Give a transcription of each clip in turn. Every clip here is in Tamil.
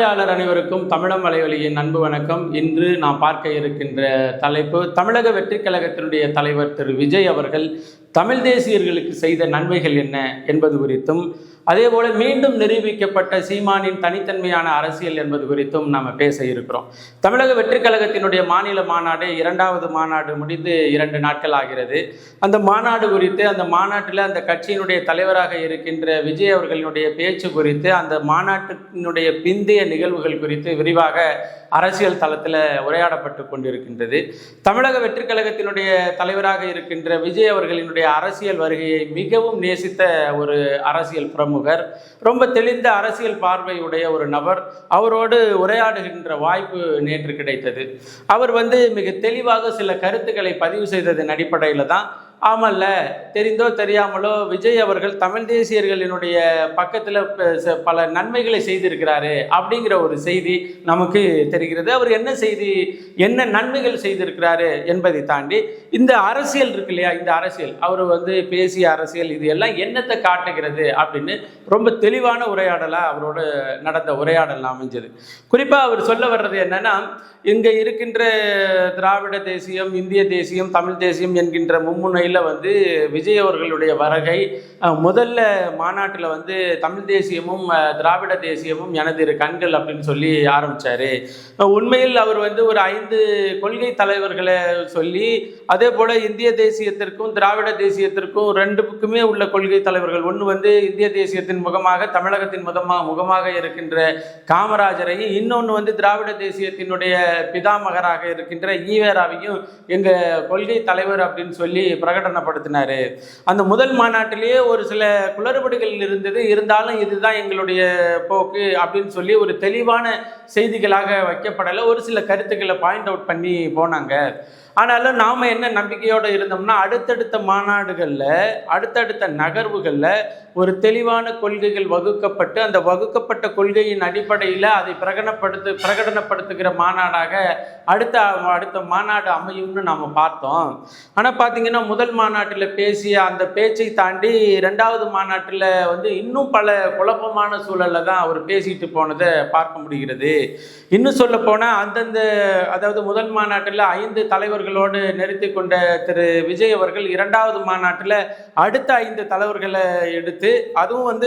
பார்வையாளர் அனைவருக்கும் தமிழம் வலைவலியின் அன்பு வணக்கம். இன்று நாம் பார்க்க இருக்கின்ற தலைப்பு, தமிழக வெற்றி கழகத்தினுடைய தலைவர் திரு விஜய் அவர்கள் தமிழ் தேசியர்களுக்கு செய்த நன்மைகள் என்ன என்பது குறித்தும், அதேபோல மீண்டும் நிரூபிக்கப்பட்ட சீமானின் தனித்தன்மையான அரசியல் என்பது குறித்தும் நாம் பேச இருக்கிறோம். தமிழக வெற்றி கழகத்தினுடைய மாநில மாநாடு, இரண்டாவது மாநாடு முடிந்து 2 நாட்கள் ஆகிறது. அந்த மாநாடு குறித்து, அந்த மாநாட்டில் அந்த கட்சியினுடைய தலைவராக இருக்கின்ற விஜய் அவர்களினுடைய பேச்சு குறித்து, அந்த மாநாட்டினுடைய பிந்தைய நிகழ்வுகள் குறித்து விரிவாக அரசியல் தளத்தில் உரையாடப்பட்டு கொண்டிருக்கின்றது. தமிழக வெற்றி கழகத்தினுடைய தலைவராக இருக்கின்ற விஜய் அவர்களினுடைய அரசியல் வருகையை மிகவும் நேசித்த ஒரு அரசியல் பிரமுகர், ரொம்ப தெளிந்த அரசியல் பார்வையுடைய ஒரு நபர். அவரோடு உரையாடுகின்ற வாய்ப்பு நேற்று கிடைத்தது. அவர் மிக தெளிவாக சில கருத்துக்களை பதிவு செய்ததன் அடிப்படையில் தான், ஆமல்ல, தெரிந்தோ தெரியாமலோ விஜய் அவர்கள் தமிழ் தேசியர்களினுடைய பக்கத்தில் பல நன்மைகளை செய்திருக்கிறாரு அப்படிங்கிற ஒரு செய்தி நமக்கு தெரிகிறது. அவர் என்ன நன்மைகள் செய்திருக்கிறாரு என்பதை தாண்டி இந்த அரசியல் இருக்கு இல்லையா, இந்த அரசியல் அவர் பேசிய அரசியல் இது எல்லாம் என்னத்தை காட்டுகிறது அப்படின்னு ரொம்ப தெளிவான உரையாடலாக அவரோடு நடந்த உரையாடல் அமைஞ்சது. குறிப்பாக அவர் சொல்ல வர்றது என்னன்னா, இங்கே இருக்கின்ற திராவிட தேசியம், இந்திய தேசியம், தமிழ் தேசியம் என்கின்ற மும்முனையில் விஜய் அவர்களுடைய வருகை, முதல்ல மாநாட்டில் தமிழ் தேசியமும் திராவிட தேசியமும் எனது இரு கண்கள் அப்படின்னு சொல்லி ஆரம்பித்தார். உண்மையில் அவர் ஒரு 5 கொள்கை தலைவர்களை சொல்லி, அதே போல் இந்திய தேசியத்திற்கும் திராவிட தேசியத்திற்கும் 2க்குமே உள்ள கொள்கை தலைவர்கள், ஒன்று இந்திய தேசியத்தின் முகமாக, தமிழகத்தின் முகமாக இருக்கின்ற காமராஜரையும், இன்னொன்று திராவிட தேசியத்தினுடைய பிதாமகராக இருக்கின்ற ஈவேராவையும் எங்கள் கொள்கை தலைவர் அப்படின்னு சொல்லி பிரகடனப்படுத்தினார். அந்த முதல் மாநாட்டிலேயே ஒரு சில குளறுபடிகள் இருந்தது, இருந்தாலும் இதுதான் எங்களுடைய போக்கு அப்படின்னு சொல்லி ஒரு தெளிவான செய்திகளாக வைக்கப்படலை. ஒரு சில கருத்துக்களை பாயிண்ட் அவுட் பண்ணி போனாங்க. ஆனாலும் நாம் என்ன நம்பிக்கையோடு இருந்தோம்னா, அடுத்தடுத்த மாநாடுகளில், அடுத்தடுத்த நகர்வுகளில் ஒரு தெளிவான கொள்கைகள் வகுக்கப்பட்டு, அந்த வகுக்கப்பட்ட கொள்கையின் அடிப்படையில் அதை பிரகடனப்படுத்துகிற மாநாடாக அடுத்த மாநாடு அமையும்னு நாம் பார்த்தோம். ஆனால் பார்த்தீங்கன்னா, முதல் மாநாட்டில் பேசிய அந்த பேச்சை தாண்டி 2வது மாநாட்டில் இன்னும் பல குழப்பமான சூழலில் தான் அவர் பேசிட்டு போனதை பார்க்க முடிகிறது. இன்னும் சொல்ல போனால், அதாவது முதல் மாநாட்டில் 5 தலைவர்களோடு நிறுத்தி கொண்ட திரு விஜய் அவர்கள் 2வது மாநாட்டில் அடுத்த 5 தலைவர்களை எடுத்து, அதுவும்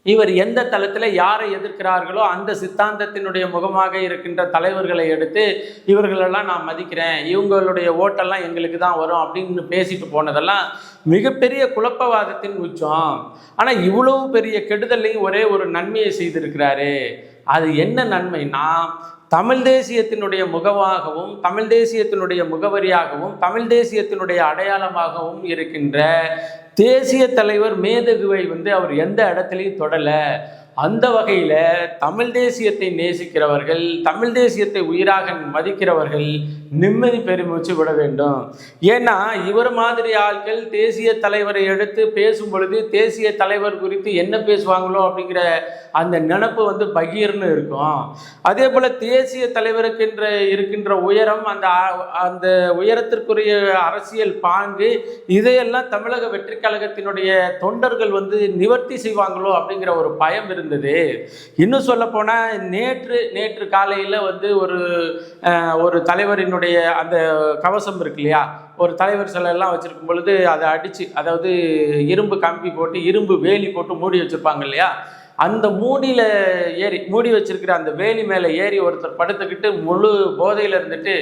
இவர் எந்த தளத்தில் யாரை எதிர்க்கிறார்களோ அந்த சித்தாந்தத்தினுடைய முகமாக இருக்கின்ற தலைவர்களை எடுத்து, இவர்களெல்லாம் நான் மதிக்கிறேன், இவங்களுடைய ஓட்டெல்லாம் எங்களுக்கு தான் வரும் அப்படின்னு பேசிட்டு போனதெல்லாம் மிகப்பெரிய குழப்பவாதத்தின் உச்சம். ஆனால் இவ்வளவு பெரிய கெடுதலையும் ஒரே ஒரு நன்மையை செய்திருக்கிறாரு. அது என்ன நன்மைனா, தமிழ் தேசியத்தினுடைய முகவாகவும், தமிழ் தேசியத்தினுடைய முகவரியாகவும், தமிழ் தேசியத்தினுடைய அடையாளமாகவும் இருக்கின்ற தேசிய தலைவர் மேதகுவை அவர் எந்த இடத்துலையும் தொடலை. அந்த வகையில் தமிழ் தேசியத்தை நேசிக்கிறவர்கள், தமிழ் தேசியத்தை உயிராக மதிக்கிறவர்கள் நிம்மதி பெருமூச்சு விட வேண்டும். ஏன்னா இவர் மாதிரி ஆட்கள் தேசிய தலைவரை எடுத்து பேசும் பொழுது தேசிய தலைவர் குறித்து என்ன பேசுவாங்களோ அப்படிங்கிற அந்த நினப்பு பகீர்னு இருக்கும். அதே போல் தேசிய தலைவருக்கு இருக்கின்ற உயரம், அந்த உயரத்திற்குரிய அரசியல் பாங்கு, இதையெல்லாம் தமிழக வெற்றி கழகத்தினுடைய தொண்டர்கள் நிவர்த்தி செய்வாங்களோ அப்படிங்கிற ஒரு பயம் இருந்தது. இன்னும் சொல்ல போனால், நேற்று காலையில் ஒரு தலைவரினுடைய அந்த கவசம் இருக்கு இல்லையா, ஒரு தலைவர் சிலை எல்லாம் வச்சிருக்கும் பொழுது அதை அடித்து, அதாவது இரும்பு கம்பி போட்டு, இரும்பு வேலி போட்டு மூடி வச்சிருப்பாங்க இல்லையா, அந்த மூடி வச்சிருக்கிற அந்த வேலி மேலே ஏறி ஒருத்தர் படுத்துக்கிட்டு முழு போதையில் இருந்துட்டு,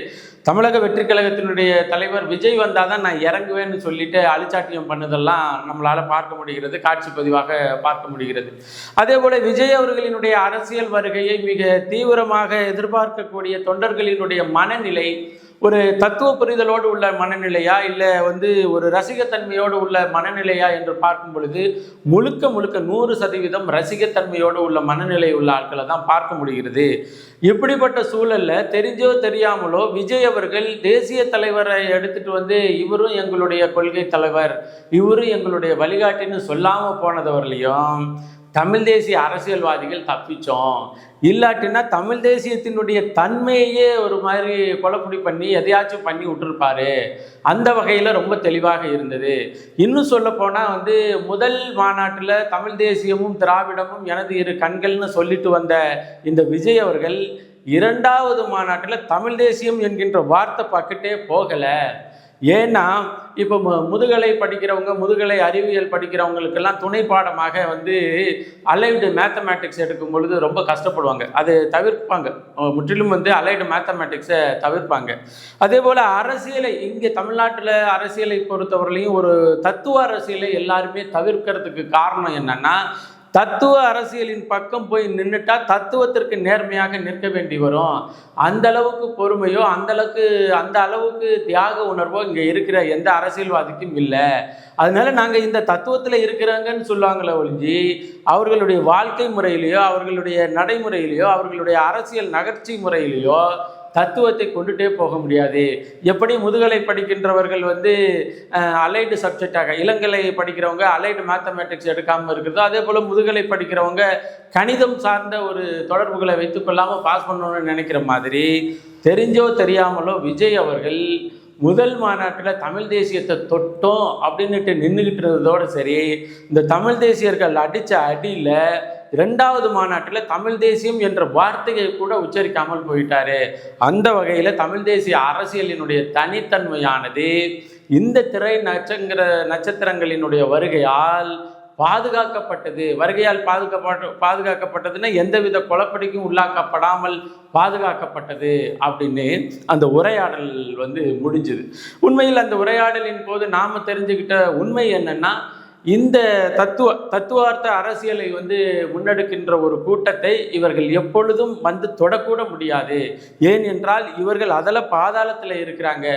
தமிழக வெற்றி கழகத்தினுடைய தலைவர் விஜய் வந்தால் தான் நான் இறங்குவேன்னு சொல்லிட்டு அழிச்சாட்டியம் பண்ணதெல்லாம் நம்மளால் பார்க்க முடிகிறது, காட்சி பதிவாக பார்க்க முடிகிறது. அதே போல் விஜய் அவர்களினுடைய அரசியல் வருகையை மிக தீவிரமாக எதிர்பார்க்கக்கூடிய தொண்டர்களினுடைய மனநிலை ஒரு தத்துவ புரிதலோடு உள்ள மனநிலையா, இல்லை ஒரு ரசிகத்தன்மையோடு உள்ள மனநிலையா என்று பார்க்கும் பொழுது முழுக்க 100% ரசிகத்தன்மையோடு உள்ள மனநிலை உள்ள ஆட்களை தான் பார்க்க முடிகிறது. இப்படிப்பட்ட சூழலில் தெரிஞ்சோ தெரியாமலோ விஜய் அவர்கள் தேசிய தலைவரை எடுத்துட்டு இவரும் எங்களுடைய கொள்கை தலைவர், இவரும் எங்களுடைய வழிகாட்டின்னு சொல்லாமல் போனதவர்களையும், தமிழ் தேசிய அரசியல்வாதிகள் தப்பிச்சோம், இல்லாட்டினா தமிழ் தேசியத்தினுடைய தன்மையே ஒரு மாதிரி கொலைப்புடி பண்ணி எதையாச்சும் பண்ணி விட்டுருப்பாரு. அந்த வகையில் ரொம்ப தெளிவாக இருந்தது. இன்னும் சொல்ல போனால் முதல் மாநாட்டில் தமிழ் தேசியமும் திராவிடமும் எனது இரு கண்கள்னு சொல்லிட்டு வந்த இந்த விஜய் அவர்கள் இரண்டாவது மாநாட்டில் தமிழ் தேசியம் என்கின்ற வார்த்தை பக்கத்தே போகலை. ஏன்னா இப்போ முதுகலை படிக்கிறவங்க, முதுகலை அறிவியல் படிக்கிறவங்களுக்கெல்லாம் துணை பாடமாக அலைடு மேத்தமேட்டிக்ஸ் எடுக்கும் பொழுது ரொம்ப கஷ்டப்படுவாங்க, அது தவிர்ப்பாங்க, முற்றிலும் அலைடு மேத்தமேட்டிக்ஸை தவிர்ப்பாங்க. அதே போல் அரசியலை இங்கே தமிழ்நாட்டில் அரசியலை பொறுத்தவரையிலையும் ஒரு தத்துவ அரசியலை எல்லாருமே தவிர்க்கிறதுக்கு காரணம் என்னன்னா, தத்துவ அரசியலின் பக்கம் போய் நின்றுட்டா தத்துவத்திற்கு நேர்மையாக நிற்க வேண்டி வரும். அந்த அளவுக்கு பொறுமையோ அந்த அளவுக்கு தியாக உணர்வோ இங்கே இருக்கிற எந்த அரசியல்வாதிக்கும் இல்லை. அதனால நாங்கள் இந்த தத்துவத்தில் இருக்கிறாங்கன்னு சொல்லுவாங்களே ஒழிஞ்சி அவர்களுடைய வாழ்க்கை முறையிலையோ அவர்களுடைய நடைமுறையிலையோ அவர்களுடைய அரசியல் நகர்ச்சி முறையிலையோ தத்துவத்தை கொண்டுட்டே போக முடியாது. எப்படி முதுகலை படிக்கின்றவர்கள் அலைடு சப்ஜெக்டாக, இளங்கலை படிக்கிறவங்க அலைடு மேத்தமேட்டிக்ஸ் எடுக்காமல் இருக்கிறதோ, அதே போல் முதுகலை படிக்கிறவங்க கணிதம் சார்ந்த ஒரு தொடர்புகளை வைத்துக்கொள்ளாமல் பாஸ் பண்ணணும்னு நினைக்கிற மாதிரி தெரிஞ்சோ தெரியாமலோ விஜய் அவர்கள் முதல் மாநாட்டில் தமிழ் தேசியத்தை தொட்டோம் அப்படின்னுட்டு நின்றுக்கிட்டு இருந்ததோடு சரி, இந்த தமிழ் தேசியர்கள் அடித்த அடியில் இரண்டாவது மாநாட்டில் தமிழ் தேசியம் என்ற வார்த்தையை கூட உச்சரிக்காமல் போயிட்டாரு. அந்த வகையில் தமிழ் தேசிய அரசியலினுடைய தனித்தன்மையானது இந்த திரை நட்சத்திரங்களினுடைய வருகையால் பாதுகாக்கப்பட்டது. வருகையால் பாதுகாக்கப்பட்டதுன்னா எந்தவித குழப்படிக்கும் உள்ளாக்கப்படாமல் பாதுகாக்கப்பட்டது அப்படின்னு அந்த உரையாடல் முடிஞ்சுது. உண்மையில் அந்த உரையாடலின் போது நாம் தெரிஞ்சுக்கிட்ட உண்மை என்னன்னா, இந்த தத்துவார்த்த அரசியலை முன்னெடுக்கின்ற ஒரு கூட்டத்தை இவர்கள் எப்பொழுதும் தொடக்கூட முடியாது. ஏன் என்றால் இவர்கள் அதில் பாதாளத்தில் இருக்கிறாங்க.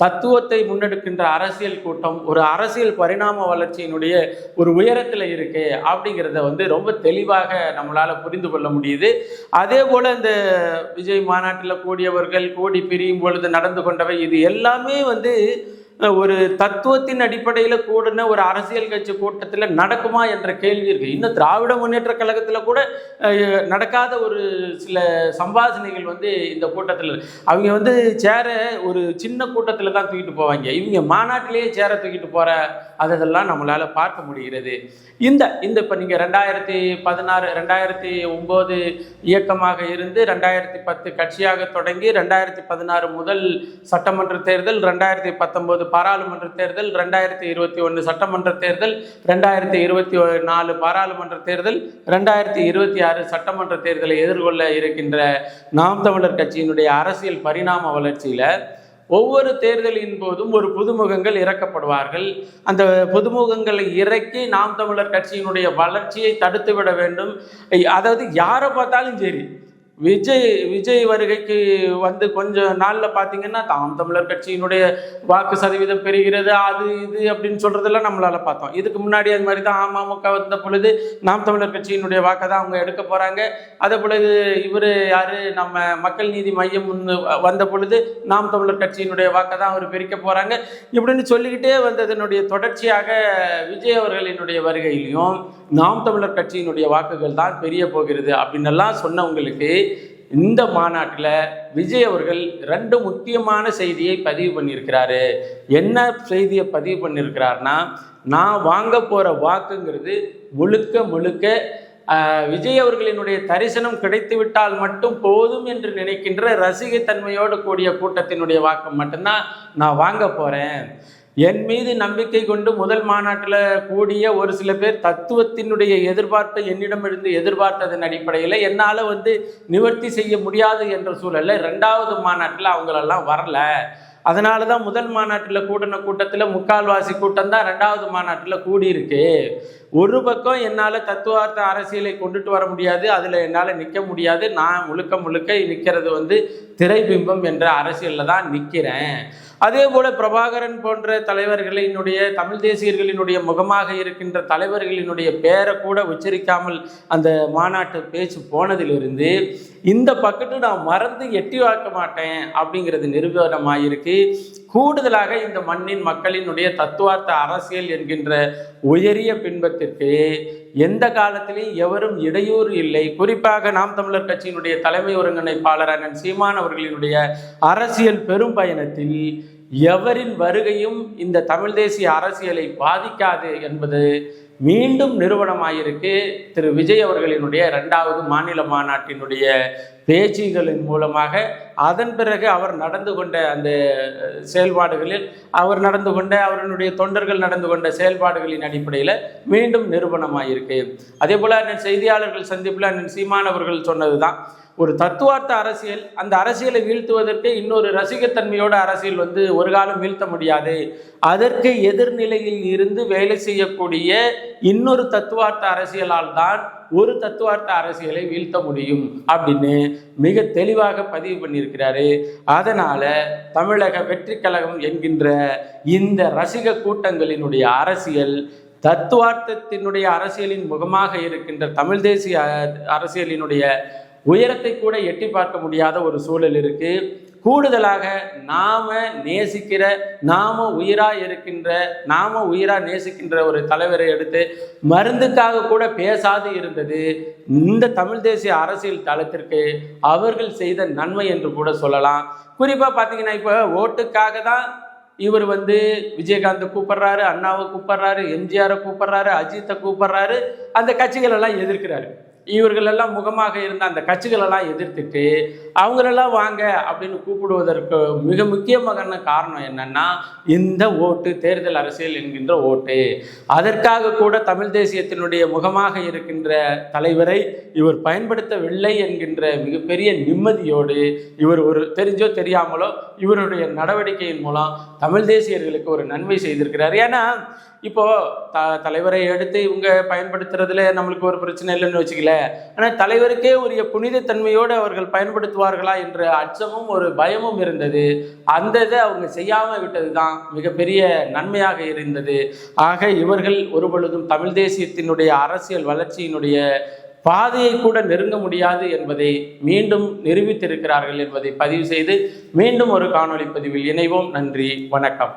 தத்துவத்தை முன்னெடுக்கின்ற அரசியல் கூட்டம் ஒரு அரசியல் பரிணாம வளர்ச்சியினுடைய ஒரு உயரத்தில் இருக்கு அப்படிங்கிறத ரொம்ப தெளிவாக நம்மளால் புரிந்து கொள்ள முடியுது. அதே போல் இந்த விஜய் மாநாட்டில் கூடியவர்கள் கூடி பிரியும் பொழுது நடந்து கொண்டவை இது எல்லாமே ஒரு தத்துவத்தின் அடிப்படையில் கூடின ஒரு அரசியல் கட்சி கூட்டத்தில் நடக்குமா என்ற கேள்வி இருக்குது. இன்னும் திராவிட முன்னேற்ற கழகத்தில் கூட நடக்காத ஒரு சில சம்பாஷணைகள் இந்த கூட்டத்தில் அவங்க சேரை ஒரு சின்ன கூட்டத்தில் தான் தூக்கிட்டு போவாங்க. இவங்க மாநாட்டிலேயே சேரை தூக்கிட்டு போகிற அதெல்லாம் நம்மளால் பார்க்க முடிகிறது. இந்த இப்போ நீங்கள் 2016 2009 இயக்கமாக இருந்து 2010 கட்சியாக தொடங்கி 2016 முதல் சட்டமன்ற தேர்தல், 2019 பாராளுமன்ற தேர்தல், 2021 சட்டமன்ற தேர்தல், 2024 பாராளுமன்ற தேர்தல், 2026 சட்டமன்ற தேர்தலை எதிர்கொள்ள இருக்கின்ற நாம் தமிழர் கட்சியினுடைய அரசியல் பரிணாம வளர்ச்சியில் ஒவ்வொரு தேர்தலின் போதும் ஒரு புதுமுகங்கள் இறக்கப்படுவார்கள். அந்த புதுமுகங்களை இறக்கி நாம் தமிழர் கட்சியினுடைய வளர்ச்சியை தடுத்து விட வேண்டும். அதாவது யாரை பார்த்தாலும் சரி, விஜய் வருகைக்கு கொஞ்சம் நாளில் பார்த்தீங்கன்னா தாம் தமிழர் கட்சியினுடைய வாக்கு சதவீதம் பெறுகிறது, அது இது அப்படின்னு சொல்கிறதெல்லாம் நம்மளால் பார்த்தோம். இதுக்கு முன்னாடி அது மாதிரி தான் அமமுக வந்த பொழுது நாம் தமிழர் கட்சியினுடைய வாக்கை தான் அவங்க எடுக்க போகிறாங்க. அதே பொழுது இவர் யார் நம்ம மக்கள் நீதி மையம் வந்த பொழுது நாம் தமிழர் கட்சியினுடைய வாக்கை தான் அவர் பிரிக்க போகிறாங்க. இப்படின்னு சொல்லிக்கிட்டே வந்ததனுடைய தொடர்ச்சியாக விஜய் அவர்களினுடைய வருகையிலையும் நாம் தமிழர் கட்சியினுடைய வாக்குகள் தான் பெரிய போகிறது அப்படின்னெல்லாம் சொன்னவங்களுக்கு இந்த மாநாட்டில் விஜய் அவர்கள் 2 முக்கியமான செய்தியை பதிவு பண்ணியிருக்கிறாரு. என்ன செய்தியை பதிவு பண்ணியிருக்கிறார்னா, நான் வாங்க போகிற வாக்குங்கிறது முழுக்க விஜய் அவர்களினுடைய தரிசனம் கிடைத்து விட்டால் மட்டும் போதும் என்று நினைக்கின்ற ரசிகத்தன்மையோடு கூடிய கூட்டத்தினுடைய வாக்கு மட்டும்தான் நான் வாங்க போகிறேன். என் மீது நம்பிக்கை கொண்டு முதல் மாநாட்டில் கூடிய ஒரு சில பேர் தத்துவத்தினுடைய எதிர்பார்ப்பை என்னிடமிருந்து எதிர்பார்த்ததன் அடிப்படையில் என்னால் நிவர்த்தி செய்ய முடியாது என்ற சூழலில் 2வது மாநாட்டில் அவங்களெல்லாம் வரல. அதனால தான் முதல் மாநாட்டில் கூட்டின கூட்டத்தில் முக்கால்வாசி கூட்டம் தான் 2வது மாநாட்டில் கூடியிருக்கு. ஒரு பக்கம் என்னால் தத்துவார்த்த அரசியலை கொண்டுட்டு வர முடியாது, அதில் என்னால் நிற்க முடியாது. நான் முழுக்க நிற்கிறது திரைபிம்பம் என்ற அரசியலில் தான் நிற்கிறேன். அதே போல் பிரபாகரன் போன்ற தலைவர்களினுடைய தமிழ் தேசியர்களினுடைய முகமாக இருக்கின்ற தலைவர்களினுடைய பேரை கூட உச்சரிக்காமல் அந்த மாநாட்டு பேச்சு போனதிலிருந்து இந்த பக்கத்து நான் மறந்து எட்டி பார்க்க மாட்டேன் அப்படிங்கிறது நிரூபணமாயிருக்கு. கூடுதலாக இந்த மண்ணின் மக்களினுடைய தத்துவார்த்த அரசியல் என்கின்ற உயரிய பின்பத்திற்கு எந்த காலத்திலையும் எவரும் இடையூறு இல்லை. குறிப்பாக நாம் தமிழர் கட்சியினுடைய தலைமை ஒருங்கிணைப்பாளர் அண்ணன் சீமான் அவர்களினுடைய அரசியல் பெரும் பயணத்தில் எவரின் வருகையும் இந்த தமிழ் தேசிய அரசியலை பாதிக்காது என்பது மீண்டும் நிறுவனமாயிருக்கு. திரு விஜய் அவர்களினுடைய 2வது மாநில மாநாட்டினுடைய பேச்சுகளின் மூலமாக, அதன் பிறகு அவர் நடந்து கொண்ட அந்த செயல்பாடுகளில் அவருடைய தொண்டர்கள் நடந்து கொண்ட செயல்பாடுகளின் அடிப்படையில் மீண்டும் நிறுவனமாயிருக்கு. அதே போல செய்தியாளர்கள் சந்திப்பில் அண்ணன் சீமான் அவர்கள் சொன்னதுதான், ஒரு தத்துவார்த்த அரசியல், அந்த அரசியலை வீழ்த்துவதற்கு இன்னொரு ரசிகத்தன்மையோட அரசியல் ஒரு காலம் வீழ்த்த முடியாது. அதற்கு எதிர்நிலையில் இருந்து வேலை செய்யக்கூடிய இன்னொரு தத்துவார்த்த அரசியலால் தான் ஒரு தத்துவார்த்த அரசியலை வீழ்த்த முடியும் அப்படின்னு மிக தெளிவாக பதிவு பண்ணியிருக்கிறாரு. அதனால தமிழக வெற்றி கழகம் என்கின்ற இந்த ரசிக கூட்டங்களினுடைய அரசியல் தத்துவார்த்தத்தினுடைய அரசியலின் முகமாக இருக்கின்ற தமிழ் தேசிய அரசியலினுடைய உயரத்தை கூட எட்டி பார்க்க முடியாத ஒரு சூழல் இருக்கு. கூடுதலாக நாம உயிரா நேசிக்கின்ற ஒரு தலைவரை எடுத்து மருந்துக்காக கூட பேசாது இருந்தது இந்த தமிழ் தேசிய அரசியல் தளத்திற்கு அவர்கள் செய்த நன்மை என்று கூட சொல்லலாம். குறிப்பா பாத்தீங்கன்னா, இப்ப ஓட்டுக்காக தான் இவர் விஜயகாந்தை கூப்பிடுறாரு, அண்ணாவை கூப்பிடுறாரு, எம்ஜிஆரை கூப்பிடுறாரு, அஜித்தை கூப்பிடுறாரு, அந்த கட்சிகள் எல்லாம் எதிர்க்கிறாரு. இவர்கள் எல்லாம் முகமாக இருந்த அந்த கட்சிகள் எல்லாம் எதிர்த்துட்டு அவங்களெல்லாம் வாங்க அப்படின்னு கூப்பிடுவதற்கு மிக முக்கியமான காரணம் என்னன்னா, இந்த ஓட்டு தேர்தல் அரசியல் என்கின்ற ஓட்டு. அதற்காக கூட தமிழ் தேசியத்தினுடைய முகமாக இருக்கின்ற தலைவரை இவர் பயன்படுத்தவில்லை என்கின்ற மிகப்பெரிய நிம்மதியோடு இவர் தெரிஞ்சோ தெரியாமலோ இவருடைய நடவடிக்கையின் மூலம் தமிழ் தேசியர்களுக்கு ஒரு நன்மை செய்திருக்கிறார். ஏன்னா இப்போ தலைவரை எடுத்து இவங்க பயன்படுத்துறதுல நம்மளுக்கு ஒரு பிரச்சனை இல்லைன்னு வச்சுக்கல, ஆனால் தலைவருக்கே உரிய புனிதத்தன்மையோடு அவர்கள் பயன்படுத்துவார்களா என்ற அச்சமும் ஒரு பயமும் இருந்தது. அந்த இதை அவங்க செய்யாம விட்டது தான் மிகப்பெரிய நன்மையாக இருந்தது. ஆக இவர்கள் ஒருபொழுதும் தமிழ் தேசியத்தினுடைய அரசியல் வளர்ச்சியினுடைய பாதையை கூட நெருங்க முடியாது என்பதை மீண்டும் நிரூபித்திருக்கிறார்கள் என்பதை பதிவு செய்து மீண்டும் ஒரு காணொளி பதிவில் இணைவோம். நன்றி, வணக்கம்.